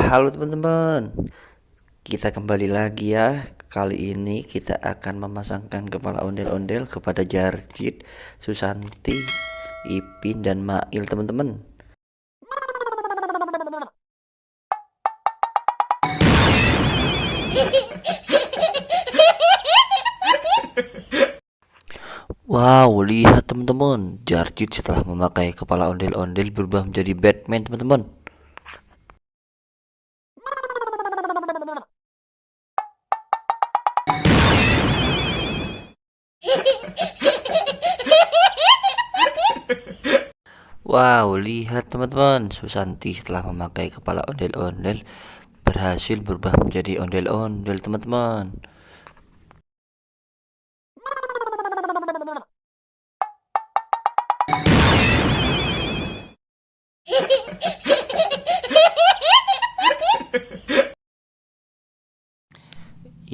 Halo teman-teman, kita kembali lagi ya. Kali ini kita akan memasangkan kepala ondel-ondel kepada Jarjit, Susanti, Ipin, dan Mail teman-teman. Wow, lihat teman-teman, Jarjit setelah memakai kepala ondel-ondel berubah menjadi Batman teman-teman. Wow, lihat teman-teman, Susanti setelah memakai kepala ondel-ondel berhasil berubah menjadi ondel-ondel teman-teman.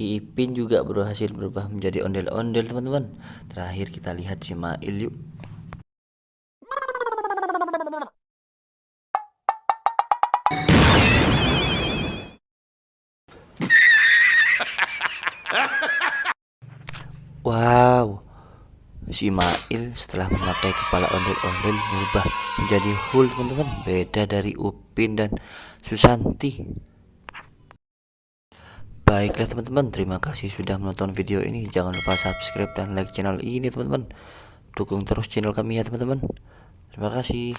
Ipin juga berhasil berubah menjadi ondel-ondel teman-teman. Terakhir kita lihat si Mail yuk. Wow, si Mail setelah memakai kepala ondel-ondel berubah menjadi Hulk teman-teman. Beda dari Upin dan Susanti. Baiklah teman-teman, terima kasih sudah menonton video ini. Jangan lupa subscribe dan like channel ini teman-teman. Dukung terus channel kami ya teman-teman. Terima kasih.